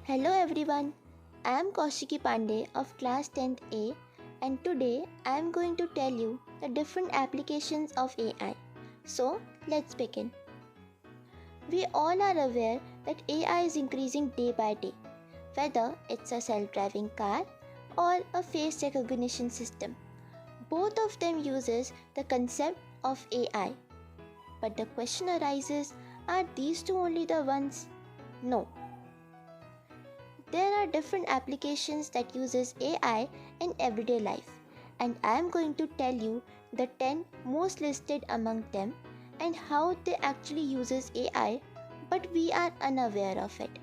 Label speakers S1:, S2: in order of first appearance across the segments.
S1: Hello everyone, I am Kaushiki Pandey of class 10th A and today I am going to tell you the different applications of AI. So let's begin. We all are aware that AI is increasing day by day, whether it's a self-driving car or a face recognition system. Both of them uses the concept of AI. But the question arises, are these two only the ones? No. There are different applications that uses AI in everyday life, and I am going to tell you the 10 most listed among them and how they actually uses AI but we are unaware of it.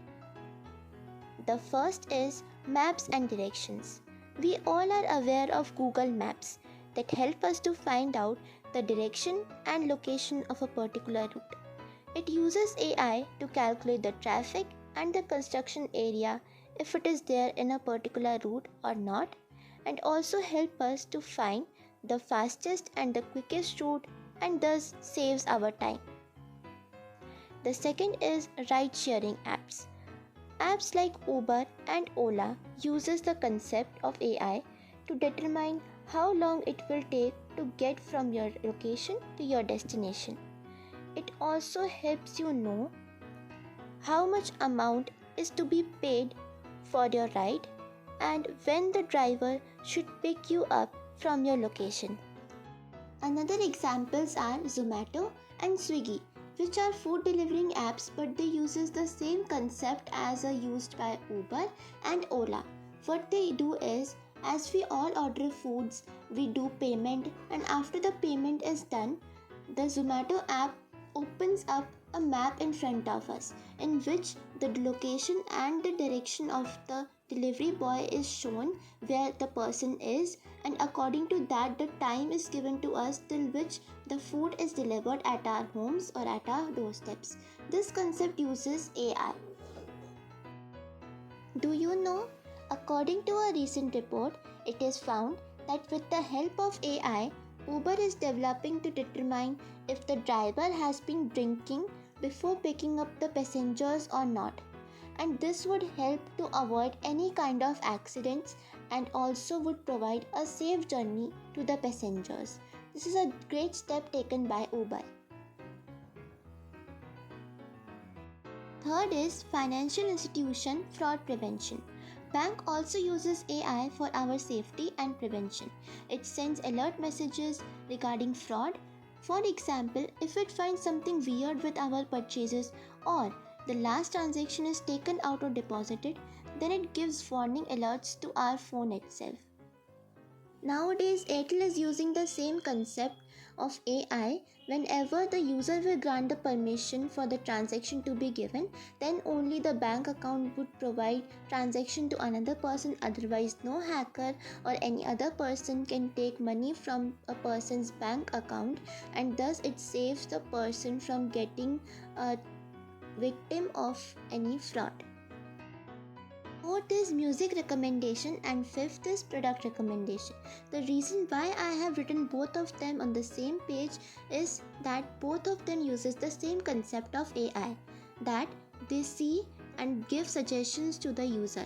S1: The first is maps and directions. We all are aware of Google Maps that help us to find out the direction and location of a particular route. It uses AI to calculate the traffic and the construction area if it is there in a particular route or not, and also help us to find the fastest and the quickest route and thus saves our time. The second is ride sharing apps. Apps like Uber and Ola uses the concept of AI to determine how long it will take to get from your location to your destination. It also helps you know how much amount is to be paid for your ride and when the driver should pick you up from your location. Another examples are Zomato and Swiggy, which are food delivering apps but they uses the same concept as are used by Uber and Ola. What they do is, as we all order foods, we do payment, and after the payment is done, the Zomato app opens up a map in front of us in which the location and the direction of the delivery boy is shown where the person is, and according to that the time is given to us till which the food is delivered at our homes or at our doorsteps. This concept uses AI. Do you know? According to a recent report, it is found that with the help of AI, Uber is developing to determine if the driver has been drinking before picking up the passengers or not. And this would help to avoid any kind of accidents and also would provide a safe journey to the passengers. This is a great step taken by Uber. Third is financial institution fraud prevention. Bank also uses AI for our safety and prevention. It sends alert messages regarding fraud. For example, if it finds something weird with our purchases or the last transaction is taken out or deposited, then it gives warning alerts to our phone itself. Nowadays, Airtel is using the same concept of AI. Whenever the user will grant the permission for the transaction to be given, then only the bank account would provide transaction to another person, otherwise no hacker or any other person can take money from a person's bank account, and thus it saves the person from getting a victim of any fraud. Fourth is music recommendation and fifth is product recommendation. The reason why I have written both of them on the same page is that both of them uses the same concept of AI, that they see and give suggestions to the user.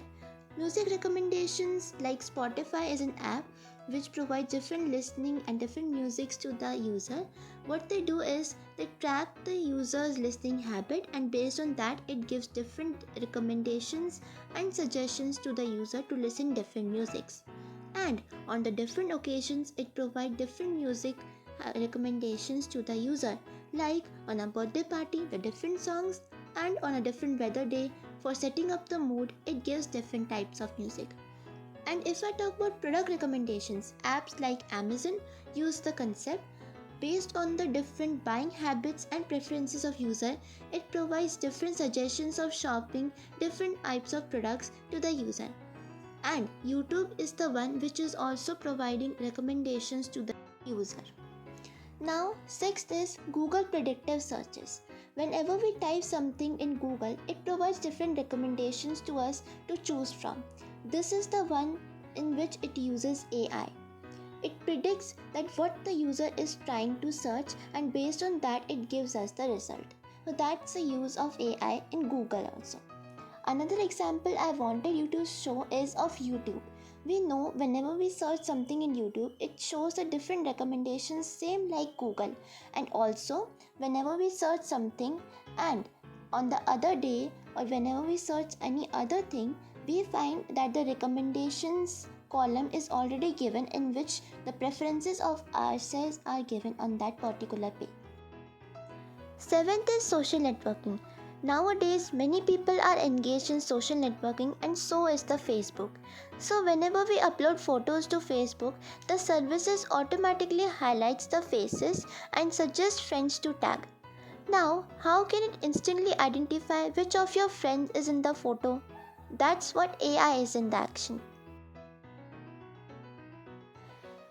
S1: Music recommendations like Spotify is an app which provides different listening and different musics to the user. What they do is they track the user's listening habit and based on that it gives different recommendations and suggestions to the user to listen different musics. And on the different occasions it provides different music recommendations to the user, like on a birthday party the different songs, and on a different weather day for setting up the mood it gives different types of music. And if I talk about product recommendations, apps like Amazon use the concept based on the different buying habits and preferences of user. It provides different suggestions of shopping different types of products to the user. And YouTube is the one which is also providing recommendations to the user. Now, sixth is Google Predictive searches. Whenever we type something in Google, it provides different recommendations to us to choose from. This is the one in which it uses AI. It predicts that what the user is trying to search and based on that it gives us the result. So that's the use of AI in Google also. Another example I wanted you to show is of YouTube. We know whenever we search something in YouTube, it shows the different recommendations, same like Google. And also, whenever we search something and on the other day or whenever we search any other thing, we find that the recommendations column is already given in which the preferences of ourselves are given on that particular page. Seventh is social networking. Nowadays, many people are engaged in social networking and so is the Facebook. So whenever we upload photos to Facebook, the services automatically highlights the faces and suggests friends to tag. Now, how can it instantly identify which of your friends is in the photo? That's what AI is in the action.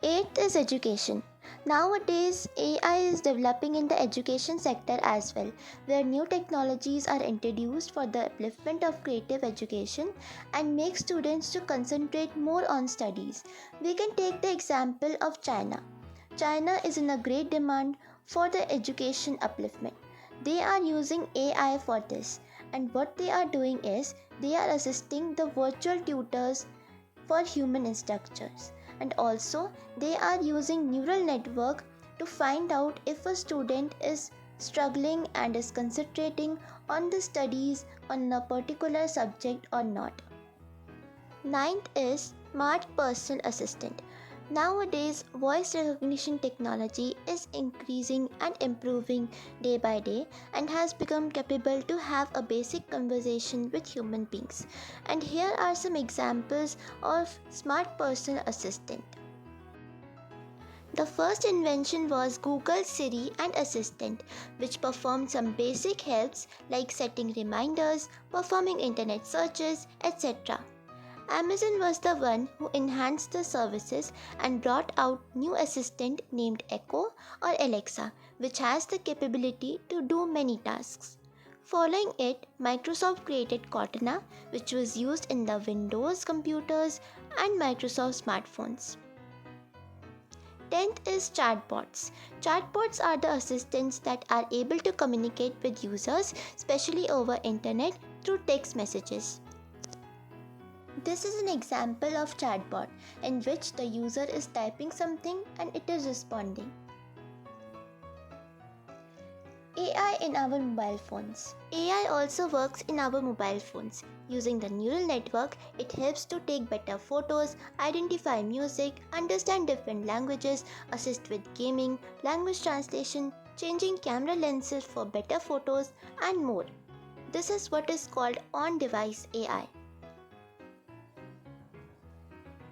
S1: Eighth is education. Nowadays, AI is developing in the education sector as well, where new technologies are introduced for the upliftment of creative education and make students to concentrate more on studies. We can take the example of China. China is in a great demand for the education upliftment. They are using AI for this, and what they are doing is they are assisting the virtual tutors for human instructors, and also they are using neural network to find out if a student is struggling and is concentrating on the studies on a particular subject or not. Ninth is smart personal assistant. Nowadays, voice recognition technology is increasing and improving day by day and has become capable to have a basic conversation with human beings. And here are some examples of smart personal assistant. The first invention was Google Siri and Assistant, which performed some basic helps like setting reminders, performing internet searches, etc. Amazon was the one who enhanced the services and brought out new assistant named Echo or Alexa, which has the capability to do many tasks. Following it, Microsoft created Cortana, which was used in the Windows computers and Microsoft smartphones. 10th is chatbots. Chatbots are the assistants that are able to communicate with users, especially over internet through text messages. This is an example of chatbot in which the user is typing something and it is responding. AI in our mobile phones. AI also works in our mobile phones. Using the neural network, it helps to take better photos, identify music, understand different languages, assist with gaming, language translation, changing camera lenses for better photos, and more. This is what is called on-device AI.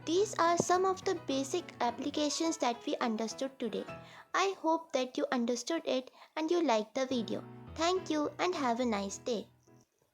S1: These are some of the basic applications that we understood today. I hope that you understood it and you liked the video. Thank you and have a nice day.